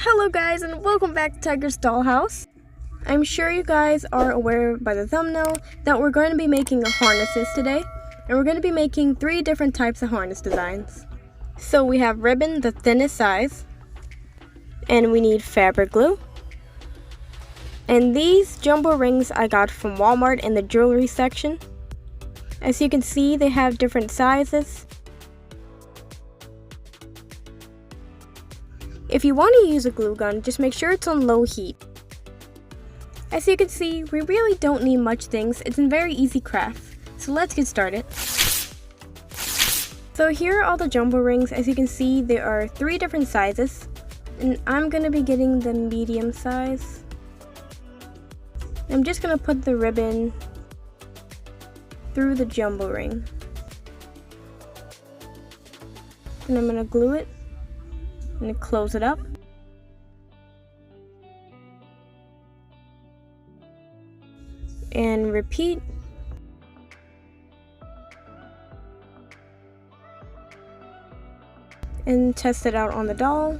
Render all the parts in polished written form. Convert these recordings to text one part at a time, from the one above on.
Hello guys and welcome back to Tiger's Dollhouse. I'm sure you guys are aware by the thumbnail that we're going to be making harnesses today. And we're going to be making 3 different types of harness designs. So we have ribbon, the thinnest size. And we need fabric glue. And these jumbo rings I got from Walmart in the jewelry section. As you can see, they have different sizes. If you want to use a glue gun, just make sure it's on low heat. As you can see, we really don't need much things. It's a very easy craft. So let's get started. So here are all the jumbo rings. As you can see, there are 3 different sizes. And I'm going to be getting the medium size. I'm just going to put the ribbon through the jumbo ring. And I'm going to glue it. And close it up. And repeat. And test it out on the doll.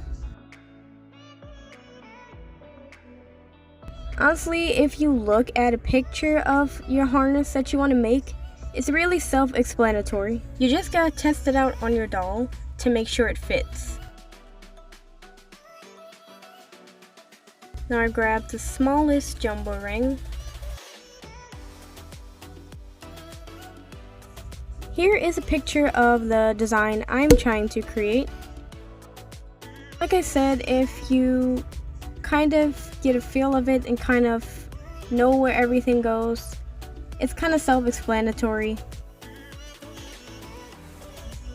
Honestly, if you look at a picture of your harness that you want to make, it's really self-explanatory. You just gotta test it out on your doll to make sure it fits. Now I grab the smallest jumbo ring. Here is a picture of the design I'm trying to create. Like I said, if you kind of get a feel of it and kind of know where everything goes, it's kind of self-explanatory.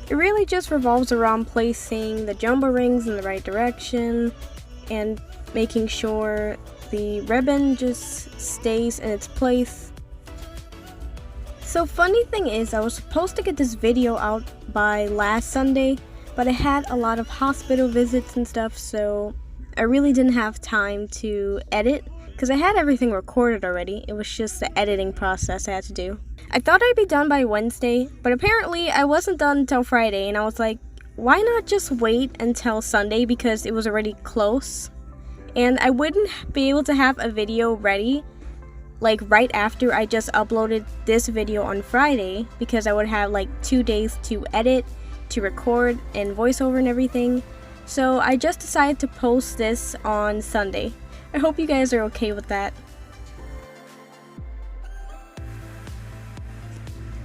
It really just revolves around placing the jumbo rings in the right direction and making sure the ribbon just stays in its place. So funny thing is, I was supposed to get this video out by last Sunday, but I had a lot of hospital visits and stuff, so I really didn't have time to edit because I had everything recorded already. It was just the editing process I had to do. I thought I'd be done by Wednesday, but apparently I wasn't done until Friday, and I was like, why not just wait until Sunday because it was already close? And I wouldn't be able to have a video ready like right after I just uploaded this video on Friday because I would have like 2 days to edit, to record, and voiceover and everything. So I just decided to post this on Sunday. I hope you guys are okay with that.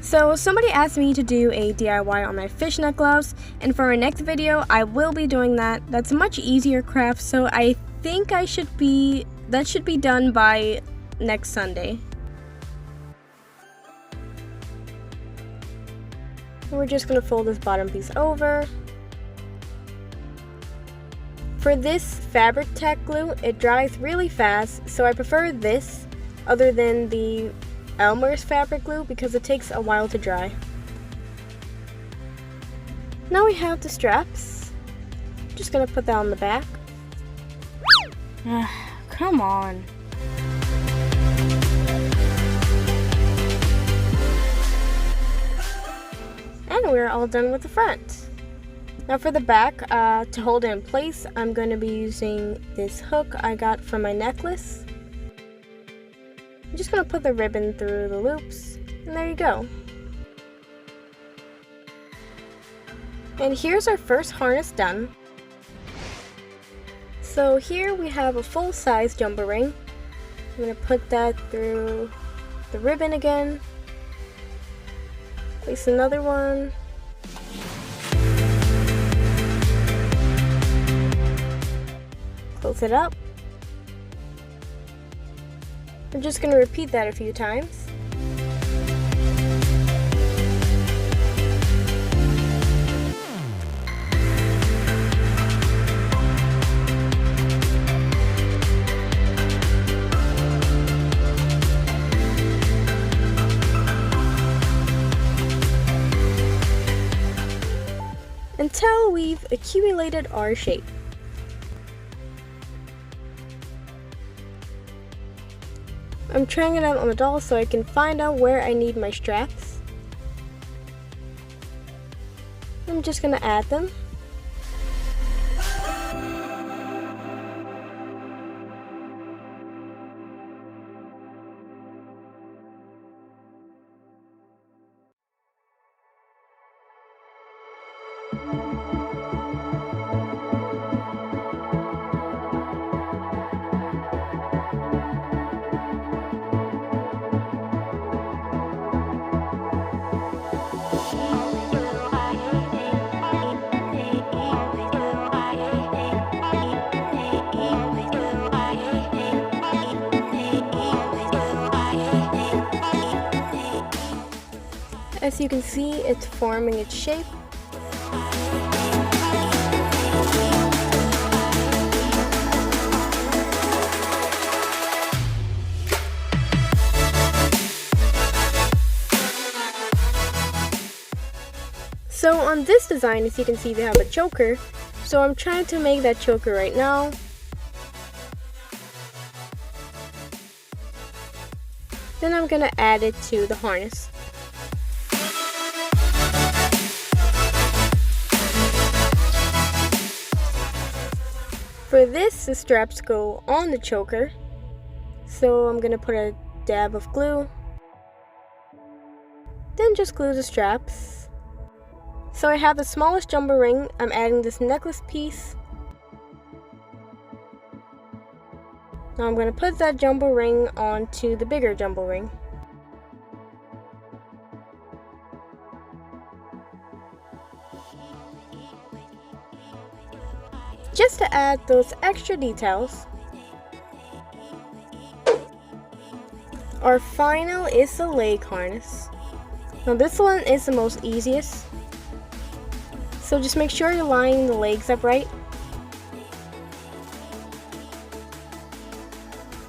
So somebody asked me to do a DIY on my fishnet gloves, and for my next video I will be doing that. That's a much easier craft, so I think that should be done by next Sunday. We're just gonna fold this bottom piece over. For this fabric tack glue, it dries really fast, so I prefer this other than the Elmer's fabric glue because it takes a while to dry. Now we have the straps. Just gonna put that on the back. Come on. And we're all done with the front. Now for the back, to hold it in place, I'm going to be using this hook I got from my necklace. I'm just going to put the ribbon through the loops, and there you go. And here's our first harness done. So here we have a full-size jumbo ring. I'm going to put that through the ribbon again. Place another one. Close it up. I'm just going to repeat that a few times. Until we've accumulated our shape. I'm trying it out on the doll so I can find out where I need my straps. I'm just gonna add them. As you can see, it's forming its shape. So on this design, as you can see, they have a choker. So I'm trying to make that choker right now. Then I'm gonna add it to the harness. For this, the straps go on the choker. So I'm gonna put a dab of glue. Then just glue the straps. So I have the smallest jumbo ring. I'm adding this necklace piece. Now I'm gonna put that jumbo ring onto the bigger jumbo ring. Just to add those extra details. Our final is the leg harness. Now this one is the most easiest. So just make sure you're lining the legs up right.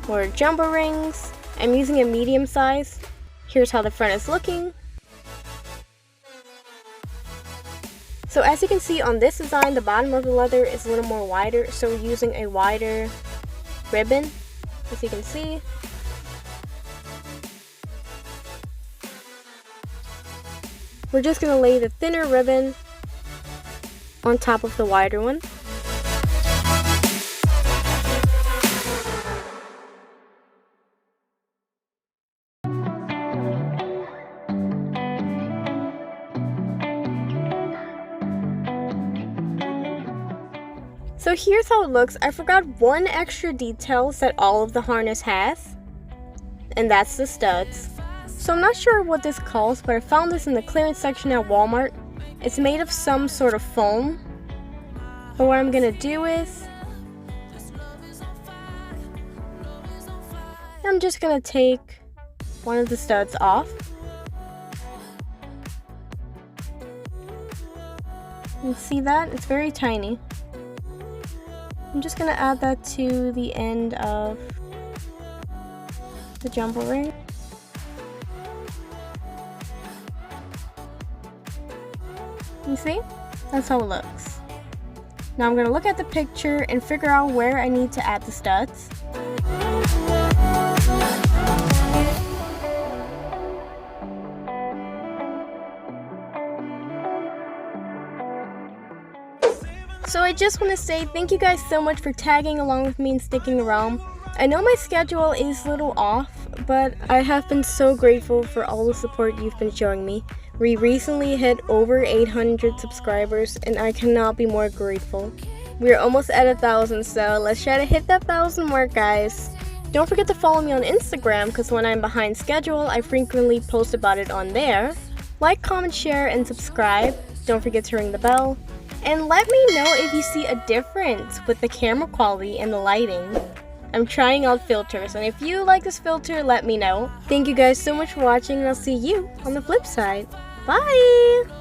For jumbo rings, I'm using a medium size. Here's how the front is looking. So as you can see on this design, the bottom of the leather is a little more wider, so we're using a wider ribbon, as you can see. We're just going to lay the thinner ribbon on top of the wider one. So here's how it looks. I forgot one extra detail that all of the harness has, and that's the studs. So I'm not sure what this calls, but I found this in the clearance section at Walmart. It's made of some sort of foam. But what I'm gonna do is, I'm just gonna take one of the studs off. You see that? It's very tiny. I'm just gonna add that to the end of the jumbo ring. You see? That's how it looks. Now I'm gonna look at the picture and figure out where I need to add the studs. So I just want to say thank you guys so much for tagging along with me and sticking around. I know my schedule is a little off, but I have been so grateful for all the support you've been showing me. We recently hit over 800 subscribers and I cannot be more grateful. We're almost at 1,000, so let's try to hit that 1,000 mark, guys. Don't forget to follow me on Instagram because when I'm behind schedule, I frequently post about it on there. Like, comment, share, and subscribe. Don't forget to ring the bell. And let me know if you see a difference with the camera quality and the lighting. I'm trying out filters, and if you like this filter, let me know. Thank you guys so much for watching, and I'll see you on the flip side. Bye!